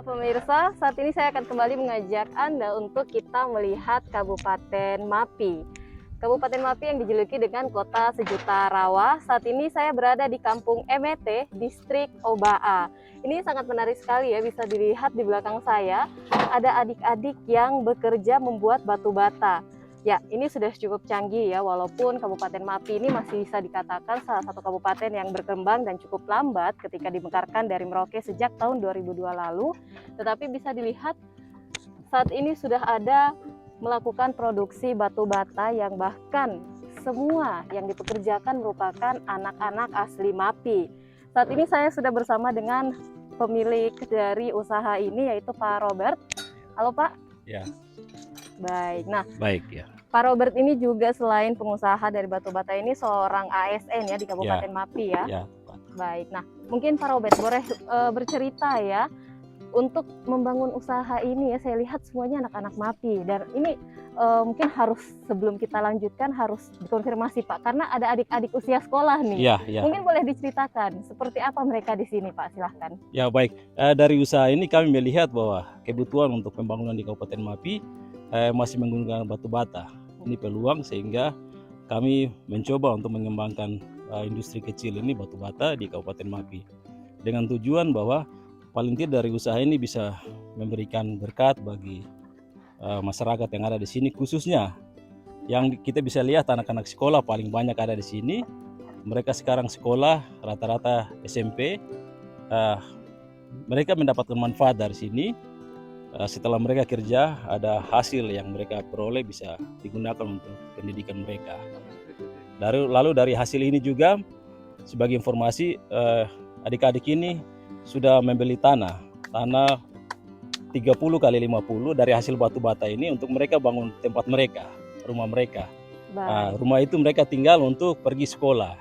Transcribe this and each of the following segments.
Pemirsa, saat ini saya akan kembali mengajak Anda untuk kita melihat Kabupaten Mapi. Kabupaten Mapi yang dijuluki dengan kota sejuta rawa. Saat ini saya berada di Kampung Emete, Distrik Obaa. Ini sangat menarik sekali ya, bisa dilihat di belakang saya ada adik-adik yang bekerja membuat batu bata. Ya, ini sudah cukup canggih ya, walaupun Kabupaten Mapi ini masih bisa dikatakan salah satu kabupaten yang berkembang dan cukup lambat ketika dimekarkan dari Merauke sejak tahun 2002 lalu. Tetapi bisa dilihat saat ini sudah ada melakukan produksi batu bata yang bahkan semua yang dipekerjakan merupakan anak-anak asli Mapi. Saat ini saya sudah bersama dengan pemilik dari usaha ini, yaitu Pak Robert. Halo Pak. Ya. Baik, nah baik ya. Pak Robert ini juga selain pengusaha dari batu bata ini seorang ASN ya di Kabupaten Mapi ya. Ya. Baik, nah mungkin Pak Robert boleh bercerita ya untuk membangun usaha ini ya. Saya lihat semuanya anak-anak Mapi dan ini mungkin harus sebelum kita lanjutkan harus dikonfirmasi Pak, karena ada adik-adik usia sekolah nih. Ya. Mungkin boleh diceritakan seperti apa mereka di sini Pak, silahkan. Ya baik, dari usaha ini kami melihat bahwa kebutuhan untuk pembangunan di Kabupaten Mapi masih menggunakan batu bata. Ini peluang sehingga kami mencoba untuk mengembangkan industri kecil ini batu bata di Kabupaten Mapi dengan tujuan bahwa paling tidak dari usaha ini bisa memberikan berkat bagi masyarakat yang ada di sini, khususnya yang kita bisa lihat anak-anak sekolah paling banyak ada di sini. Mereka sekarang sekolah rata-rata SMP. Mereka mendapatkan manfaat dari sini. Setelah mereka kerja, ada hasil yang mereka peroleh bisa digunakan untuk pendidikan mereka. Lalu dari hasil ini juga, sebagai informasi, adik-adik ini sudah membeli tanah 30 kali 50 dari hasil batu bata ini untuk mereka bangun tempat mereka, rumah mereka. Rumah itu mereka tinggal untuk pergi sekolah.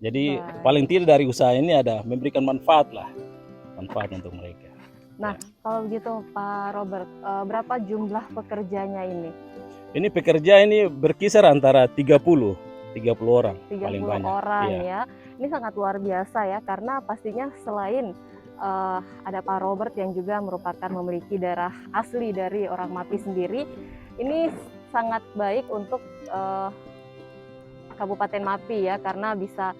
Jadi paling tidak dari usaha ini ada memberikan manfaat untuk mereka. Nah, kalau begitu Pak Robert, berapa jumlah pekerjanya ini? Ini pekerja ini berkisar antara 30 orang. 30 paling banyak. Orang ya. Ini sangat luar biasa ya, karena pastinya selain ada Pak Robert yang juga merupakan memiliki darah asli dari orang Mapi sendiri, ini sangat baik untuk Kabupaten Mapi ya, karena bisa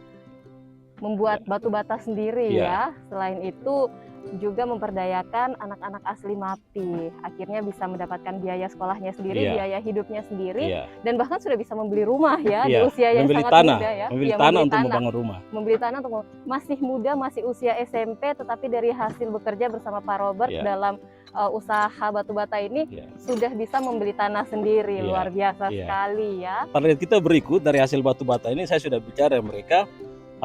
membuat batu bata sendiri ya. Selain itu juga memperdayakan anak-anak asli Mapi, akhirnya bisa mendapatkan biaya sekolahnya sendiri, biaya hidupnya sendiri, dan bahkan sudah bisa membeli rumah ya di usia yang sangat muda ya. Membeli tanah untuk membangun rumah. Membeli tanah untuk masih muda, masih usia SMP, tetapi dari hasil bekerja bersama Pak Robert dalam usaha batu bata ini sudah bisa membeli tanah sendiri. Luar biasa sekali ya. Target kita berikut dari hasil batu bata ini, saya sudah bicara dengan mereka,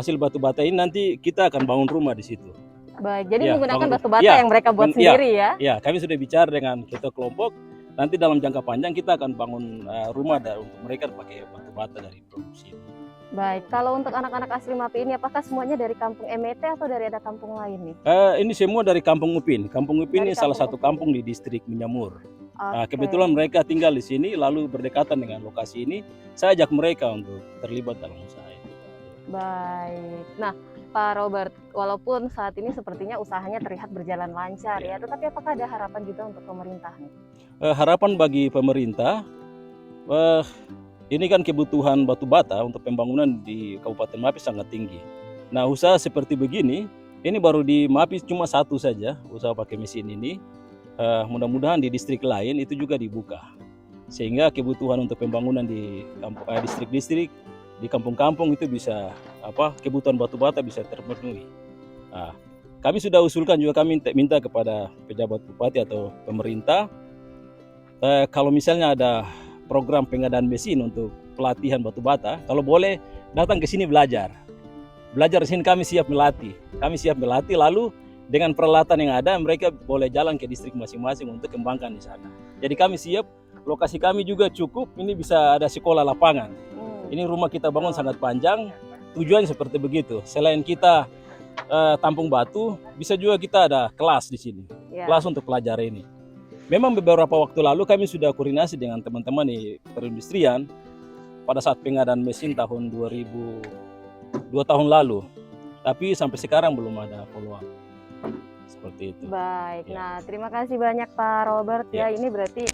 hasil batu bata ini nanti kita akan bangun rumah di situ. Baik, jadi menggunakan batu bata yang mereka buat sendiri ya? Ya, kami sudah bicara dengan ketua kelompok. Nanti dalam jangka panjang kita akan bangun rumah untuk mereka pakai batu bata dari produksi. Baik, kalau untuk anak-anak asli Mapi ini apakah semuanya dari Kampung Emete atau dari ada kampung lain nih? Ini semua dari Kampung Upin. Kampung Upin ini salah satu kampung di distrik Menyamur. Kebetulan mereka tinggal di sini, lalu berdekatan dengan lokasi ini. Saya ajak mereka untuk terlibat dalam usaha ini. Baik, nah Pak Robert, walaupun saat ini sepertinya usahanya terlihat berjalan lancar ya, tetapi apakah ada harapan juga untuk pemerintah nih? Harapan bagi pemerintah, ini kan kebutuhan batu bata untuk pembangunan di Kabupaten Mapi sangat tinggi. Nah, usaha seperti begini, ini baru di Mapi cuma satu saja, usaha pakai mesin ini. Mudah-mudahan di distrik lain itu juga dibuka, sehingga kebutuhan untuk pembangunan di distrik-distrik, di kampung-kampung itu bisa kebutuhan batu bata bisa terpenuhi. kami sudah usulkan juga, kami minta kepada pejabat bupati atau pemerintah, kalau misalnya ada program pengadaan mesin untuk pelatihan batu bata, kalau boleh datang ke sini belajar. Belajar di sini kami siap melatih. Kami siap melatih, lalu dengan peralatan yang ada mereka boleh jalan ke distrik masing-masing untuk kembangkan di sana. Jadi kami siap, lokasi kami juga cukup, ini bisa ada sekolah lapangan. Ini rumah kita bangun sangat panjang, tujuannya seperti begitu. Selain kita tampung batu, bisa juga kita ada kelas di sini, kelas untuk pelajar ini. Memang beberapa waktu lalu kami sudah koordinasi dengan teman-teman di perindustrian pada saat pengadaan mesin tahun 2 tahun lalu, tapi sampai sekarang belum ada follow up. Seperti itu. Baik, nah terima kasih banyak Pak Robert ya. Ini berarti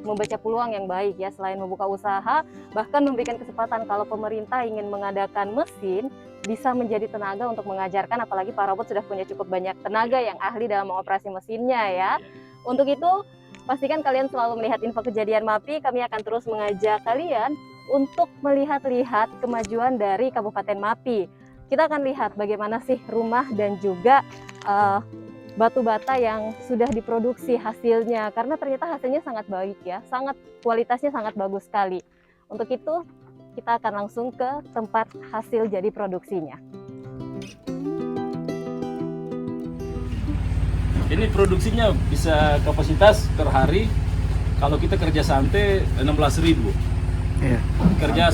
membaca peluang yang baik ya, selain membuka usaha, bahkan memberikan kesempatan kalau pemerintah ingin mengadakan mesin, bisa menjadi tenaga untuk mengajarkan, apalagi Pak Robert sudah punya cukup banyak tenaga yang ahli dalam mengoperasi mesinnya ya. Untuk itu, pastikan kalian selalu melihat info kejadian MAPI, kami akan terus mengajak kalian untuk melihat-lihat kemajuan dari Kabupaten MAPI. Kita akan lihat bagaimana sih rumah dan juga batu bata yang sudah diproduksi hasilnya, karena ternyata hasilnya sangat baik ya, kualitasnya sangat bagus sekali. Untuk itu kita akan langsung ke tempat hasil jadi produksinya. Ini produksinya bisa kapasitas per hari kalau kita kerja santai 16.000. Kerja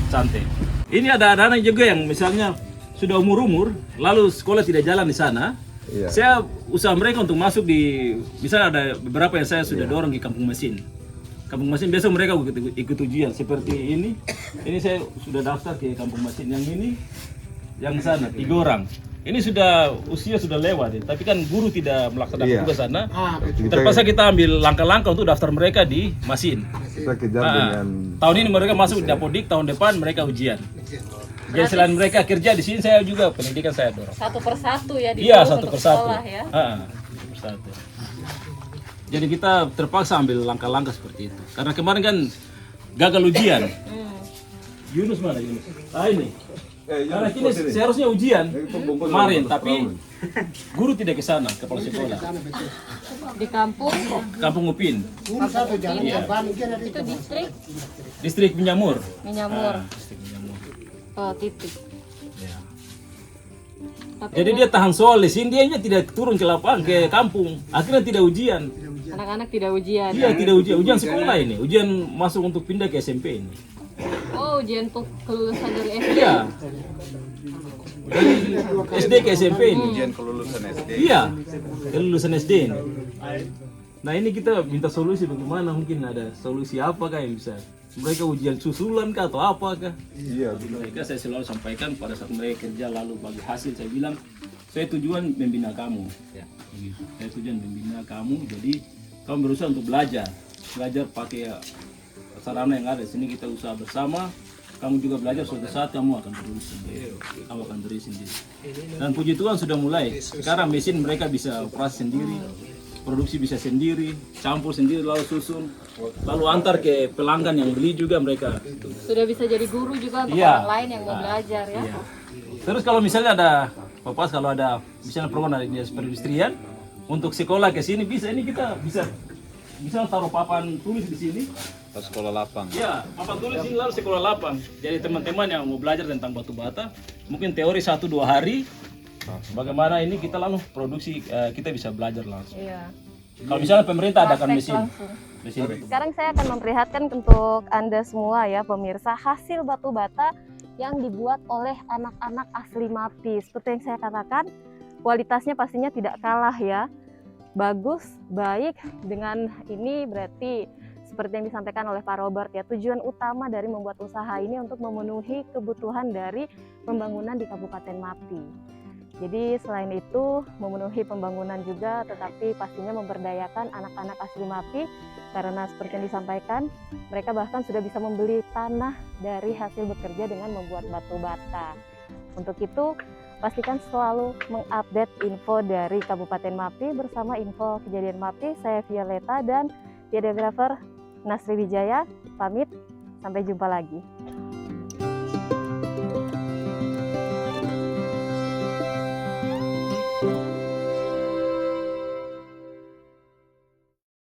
santai. Ini ada anak-anak juga yang misalnya sudah umur lalu sekolah tidak jalan di sana. Saya usaha mereka untuk masuk di, misalnya ada beberapa yang saya sudah dorong di kampung mesin. Kampung mesin biasa mereka ikut ujian seperti ini. Ini saya sudah daftar ke kampung mesin. Yang ini, yang sana 3 orang. Ini sudah usia sudah lewat, tapi kan guru tidak melaksanakan tugas sana. Terpaksa kita ambil langkah-langkah untuk daftar mereka di mesin. Kita kejar dengan tahun ini mereka masuk di Dapodik, tahun depan mereka ujian. Jadi selain mereka kerja di sini, saya juga pendidikan saya dorong. Satu persatu ya, Iya, satu persatu. Sekolah, ya? Satu persatu. Jadi kita terpaksa ambil langkah-langkah seperti itu. Karena kemarin kan gagal ujian. Yunus mana Yunus? Ini. Karena ini seharusnya ujian kemarin, tapi guru tidak ke sana, kepala sekolah. Di Kampung Upin. Itu Distrik Minyamur. Distrik Minyamur. Oh, titik. Ya. Tapi Jadi dia tahan soal di sini, dia tidak turun ke lapangan, ke kampung. Akhirnya tidak ujian. anak-anak tidak ujian. Iya, tidak ujian sekolah ini. Ujian masuk untuk pindah ke SMP ini. Oh, ujian untuk kelulusan dari SD. Iya. Dari SD ke SMP ini. ujian kelulusan SD. Iya, kelulusan SD ini. Nah ini kita minta solusi bagaimana, mungkin ada solusi apakah yang bisa. Mereka ujian susulan kah atau apakah? Iya. Mereka saya selalu sampaikan pada saat mereka kerja lalu bagi hasil, saya bilang saya tujuan membina kamu. Ya, begitu. Saya tujuan membina kamu, jadi kamu berusaha untuk belajar pakai sarana yang ada di sini, kita usaha bersama. Kamu juga belajar, suatu saat kamu akan berdiri sendiri. Kamu akan berdiri sendiri. Dan puji Tuhan sudah mulai. Sekarang mesin mereka bisa operasi sendiri, produksi bisa sendiri, campur sendiri, lalu susun, lalu antar ke pelanggan yang beli juga mereka. Sudah bisa jadi guru juga untuk Iya. orang lain yang mau belajar ya. Iya. Terus kalau misalnya ada Bapak, kalau ada misalnya program dari dinas perindustrian untuk sekolah ke sini bisa, ini kita bisa taruh papan tulis di sini. Sekolah lapang. Ya, papan tulis ini lalu sekolah lapang. Jadi teman-teman yang mau belajar tentang batu bata, mungkin teori 1-2 hari, bagaimana ini kita langsung produksi, kita bisa belajar langsung. Iya. Kalau misalnya pemerintah adakan Praktek mesin. langsung. Sekarang saya akan memperlihatkan untuk Anda semua ya pemirsa, hasil batu bata yang dibuat oleh anak-anak asli MAPI. Seperti yang saya katakan, kualitasnya pastinya tidak kalah ya. Bagus, baik. Dengan ini berarti seperti yang disampaikan oleh Pak Robert ya, tujuan utama dari membuat usaha ini untuk memenuhi kebutuhan dari pembangunan di Kabupaten MAPI. Jadi selain itu memenuhi pembangunan juga, tetapi pastinya memberdayakan anak-anak asli MAPI, karena seperti yang disampaikan, mereka bahkan sudah bisa membeli tanah dari hasil bekerja dengan membuat batu bata. Untuk itu pastikan selalu mengupdate info dari Kabupaten MAPI bersama info kejadian MAPI. Saya Violeta dan videographer Nasri Wijaya pamit, sampai jumpa lagi.